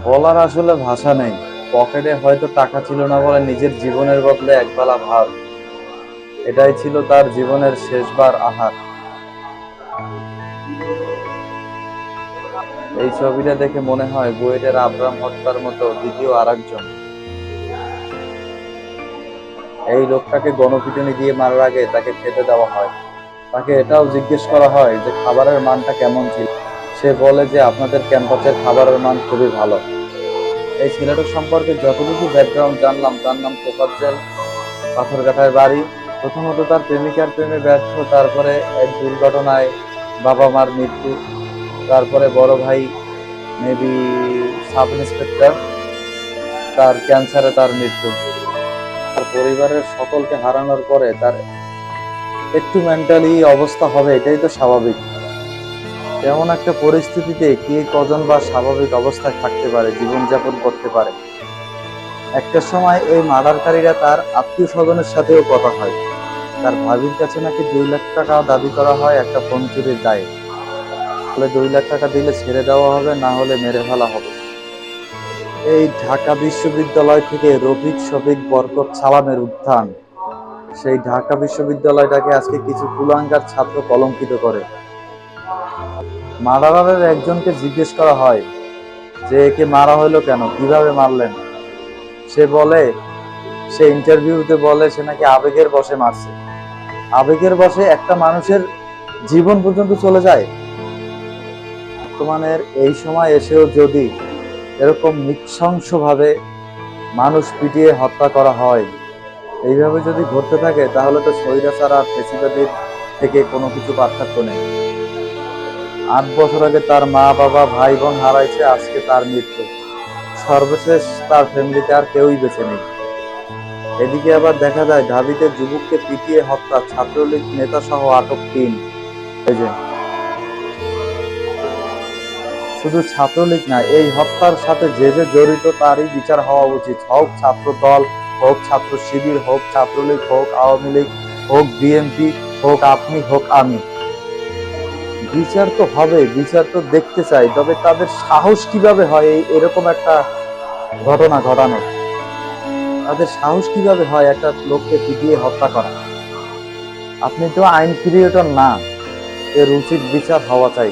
বলার আসলে ভাষা নেই। পকেটে হয়তো টাকা ছিল না বলে নিজের জীবনের বদলে একবেলা ভাত, এটাই ছিল তার জীবনের শেষবার আহার। এই ছবিটা দেখে মনে হয় বুয়েটের আব্রাম হত্যার মতো দ্বিতীয় আরেকজন। এই লোকটাকে গণপিটুনি দিয়ে মারার আগে তাকে খেতে দেওয়া হয়। তাকে এটাও জিজ্ঞেস করা হয় যে খাবারের মানটা কেমন ছিল। সে বলে যে আপনাদের ক্যাম্পাসের খাবারের মান খুবই ভালো। এই ছেলেটার সম্পর্কে যতটুকু ব্যাকগ্রাউন্ড জানলাম, তার নাম তোফাজ্জল, পাথরঘাটায় বাড়ি। প্রথমত তার প্রেমিকার প্রেমে ব্যর্থ, তারপরে এক দুর্ঘটনায় বাবা মার মৃত্যু, তারপরে বড় ভাই মেবি সাব ইন্সপেক্টর, তার ক্যান্সারে তার মৃত্যু। তার পরিবারের সকলকে হারানোর পরে তার একটু মেন্টালি অবস্থা হবে, এটাই তো স্বাভাবিক। তেমন একটা পরিস্থিতিতে কে কজন বা স্বাভাবিক অবস্থায় থাকতে পারে, জীবনযাপন করতে পারে। একটা সময় এই মার্ডারকারীরা তার আত্মীয় স্বজনের সাথেও কথা হয়। তার ভাবির কাছে নাকি 2 লাখ টাকা দাবি করা হয় একটা ফোন চুরির দায়ে। বলে 2 লাখ টাকা দিলে ছেড়ে দেওয়া হবে, না হলে মেরে ফেলা হবে। এই ঢাকা বিশ্ববিদ্যালয় থেকে রফিক শফিক বরকত সালামের উত্থান, সেই ঢাকা বিশ্ববিদ্যালয়টাকে আজকে কিছু কুলাঙ্গার ছাত্র কলঙ্কিত করে। মার্ডারারের একজনকে জিজ্ঞেস করা হয় যে একে মারা হলো কেন, কিভাবে মারলেন। সে বলে, সে ইন্টারভিউতে বলে সে নাকি আবেগের বশে মারছে। আবেগের বশে একটা মানুষের জীবন পর্যন্ত চলে যায়। বর্তমানের এই সময় এসেও যদি এরকম নৃশংসভাবে মানুষ পিটিয়ে হত্যা করা হয়, এইভাবে যদি ঘটতে থাকে, তাহলে তো স্বৈরাচার আর ফ্যাসিবাদের থেকে কোনো কিছু পার্থক্য নেই। 8 বছর আগে তার মা বাবা ভাই বোন হারাইছে, আজকে তার মৃত্যু। সর্বশেষ তার ফ্যামিলিতে আর কেউই বেঁচে নেই। এদিকে আবার দেখা যায় ঢাবিতে যুবককে পিটিয়ে হত্যা, ছাত্রলীগ নেতা সহ আটক 3। এই যে, শুধু ছাত্রলীগ না, এই হত্যার সাথে যে যে জড়িত তারই বিচার হওয়া উচিত। হোক ছাত্র দল, হোক ছাত্র শিবির, হোক ছাত্রলীগ, হোক আওয়ামী লীগ, হোক বিএনপি, হোক আপনি, হোক আমি। বিচার তো হবে, বিচার তো দেখতে চাই, তবে তাদের সাহস কিভাবে হয় এরকম একটা ঘটনা ঘটানোর? তাদের সাহস কিভাবে হয় একটা লোককে পিটিয়ে হত্যা করা? আপনি তো আইন ক্রিয়েটর না, এর উচিত বিচার হওয়া চাই।